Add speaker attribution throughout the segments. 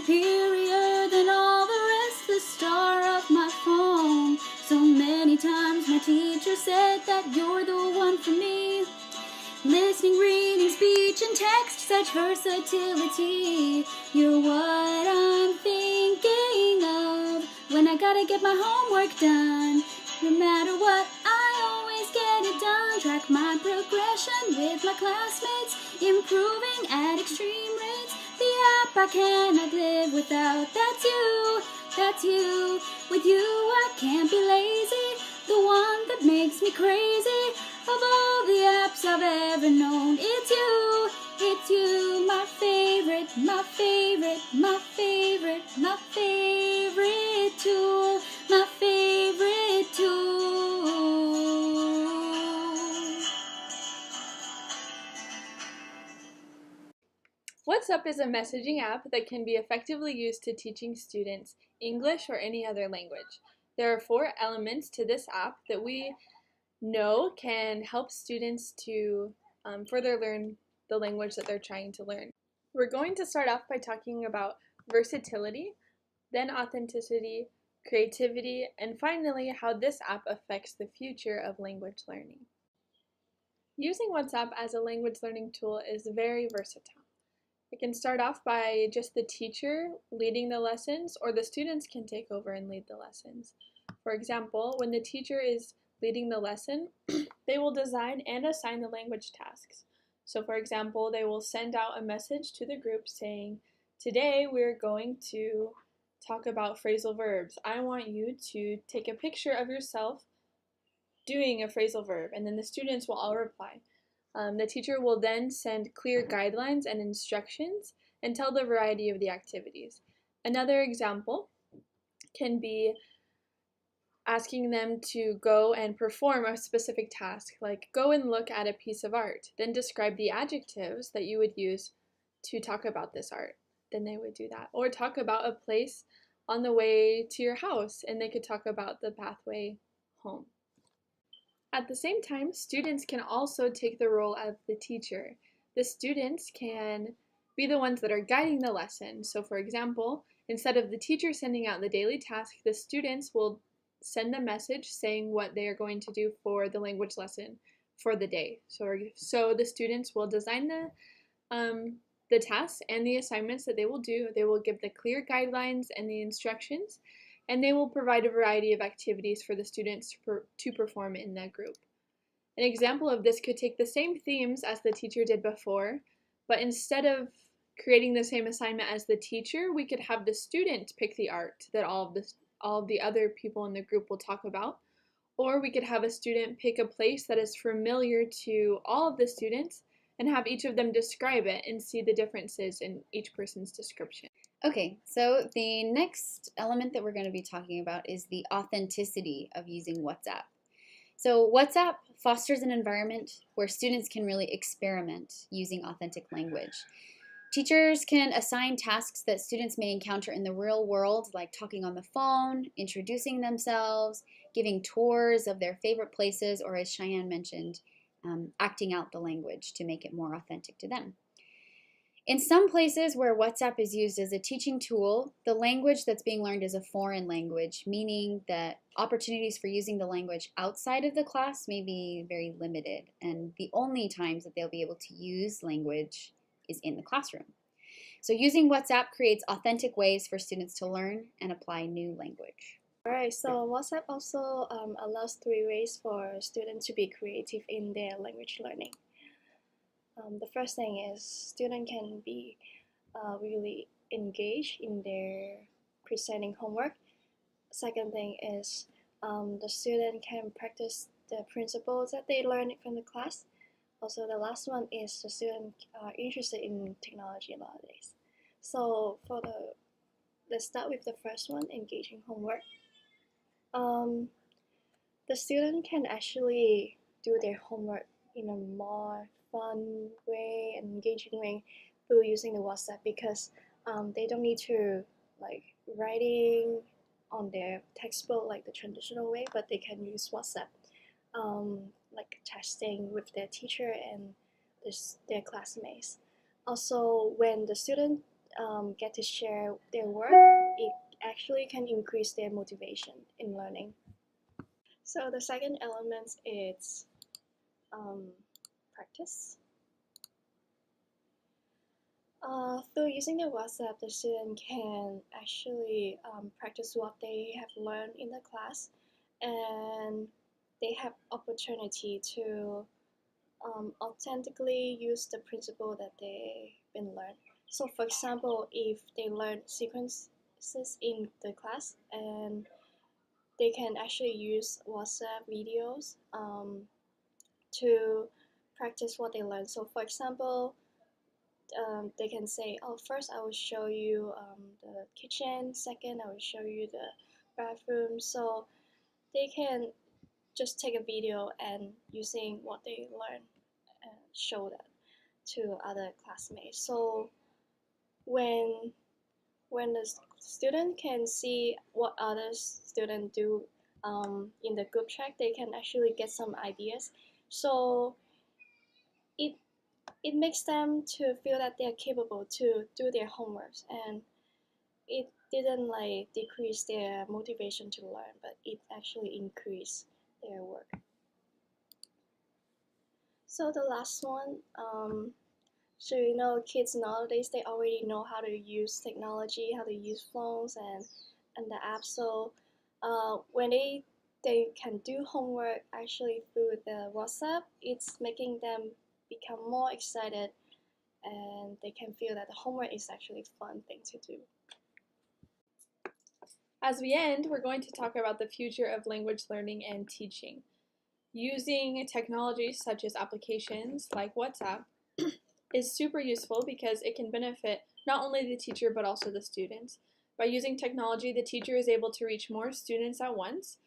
Speaker 1: superior than all the rest, the star of my phone. So many times my teacher said that you're the one for me. Listening, reading, speech, and text, such versatility. You're what I'm thinking of when I gotta get my homework done. No matter what, I always get it done. Track my progression with my classmates, improving at extreme rates. The app I cannot live without. That's you, that's you. With you I can't be lazy. The one that makes me crazy. Of all the apps I've ever known, it's you, my favorite, my favorite, my favorite, my favorite tool, my favorite tool.
Speaker 2: WhatsApp is a messaging app that can be effectively used to teaching students English or any other language. There are 4 elements to this app that we know can help students to further learn the language that they're trying to learn. We're going to start off by talking about versatility, then authenticity, creativity, and finally how this app affects the future of language learning. Using WhatsApp as a language learning tool is very versatile. It can start off by just the teacher leading the lessons, or the students can take over and lead the lessons. For example, when the teacher is leading the lesson, they will design and assign the language tasks. So for example, they will send out a message to the group saying, today we're going to talk about phrasal verbs. I want you to take a picture of yourself doing a phrasal verb, and then the students will all reply. The teacher will then send clear guidelines and instructions and tell the variety of the activities. Another example can be asking them to go and perform a specific task, like go and look at a piece of art, then describe the adjectives that you would use to talk about this art. Then they would do that. Or talk about a place on the way to your house, and they could talk about the pathway home. At the same time, students can also take the role of the teacher. The students can be the ones that are guiding the lesson. So for example, instead of the teacher sending out the daily task, the students will send a message saying what they are going to do for the language lesson for the day. So the students will design the tasks and the assignments that they will do. They will give the clear guidelines and the instructions, and they will provide a variety of activities for the students to perform in that group. An example of this could take the same themes as the teacher did before, but instead of creating the same assignment as the teacher, we could have the student pick the art that all of the other people in the group will talk about, or we could have a student pick a place that is familiar to all of the students and have each of them describe it and see the differences in each person's description.
Speaker 3: Okay, so the next element that we're going to be talking about is the authenticity of using WhatsApp. So WhatsApp fosters an environment where students can really experiment using authentic language. Teachers can assign tasks that students may encounter in the real world, like talking on the phone, introducing themselves, giving tours of their favorite places, or as Cheyenne mentioned, acting out the language to make it more authentic to them. In some places where WhatsApp is used as a teaching tool, the language that's being learned is a foreign language, meaning that opportunities for using the language outside of the class may be very limited, and the only times that they'll be able to use language is in the classroom. So using WhatsApp creates authentic ways for students to learn and apply new language.
Speaker 4: Alright, so WhatsApp also allows 3 ways for students to be creative in their language learning. The first thing is students can be really engaged in their presenting homework. Second thing is the student can practice the principles that they learned from the class. Also, the last one is the student are interested in technology nowadays. So let's start with the first one, engaging homework. The student can actually do their homework in a more fun way and engaging way through using the WhatsApp, because they don't need to like writing on their textbook like the traditional way, but they can use WhatsApp like testing with their teacher and their classmates. Also, when the student get to share their work, it actually can increase their motivation in learning. So the second element is practice. Through using the WhatsApp, the student can actually practice what they have learned in the class, and they have opportunity to authentically use the principle that they've been learned. So for example, if they learn sequences in the class, and they can actually use WhatsApp videos to practice what they learned. So for example, they can say, oh, first I will show you the kitchen, second I will show you the bathroom. So they can just take a video and using what they learn and show that to other classmates. So when the student can see what other students do in the group chat, they can actually get some ideas. So it makes them to feel that they are capable to do their homeworks, and it didn't like decrease their motivation to learn, but it actually increased their work. So the last one, so you know, kids nowadays, they already know how to use technology, how to use phones and the apps. So when they can do homework actually through the WhatsApp, it's making them become more excited, and they can feel that the homework is actually a fun thing to do.
Speaker 2: As we end, we're going to talk about the future of language learning and teaching. Using technologies such as applications like WhatsApp is super useful because it can benefit not only the teacher but also the students. By using technology, the teacher is able to reach more students at once.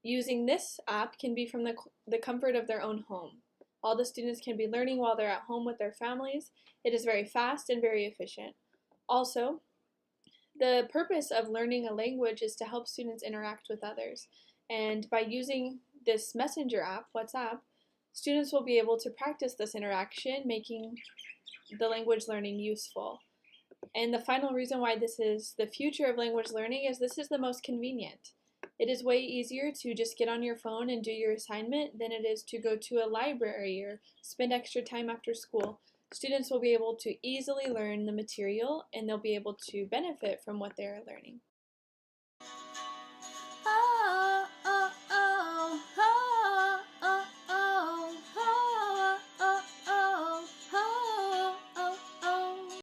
Speaker 2: Using this app can be from the comfort of their own home. All the students can be learning while they're at home with their families. It is very fast and very efficient. Also, the purpose of learning a language is to help students interact with others. And by using this messenger app, WhatsApp, students will be able to practice this interaction, making the language learning useful. And the final reason why this is the future of language learning is this is the most convenient. It is way easier to just get on your phone and do your assignment than it is to go to a library or spend extra time after school. Students will be able to easily learn the material, and they'll be able to benefit from what they're learning.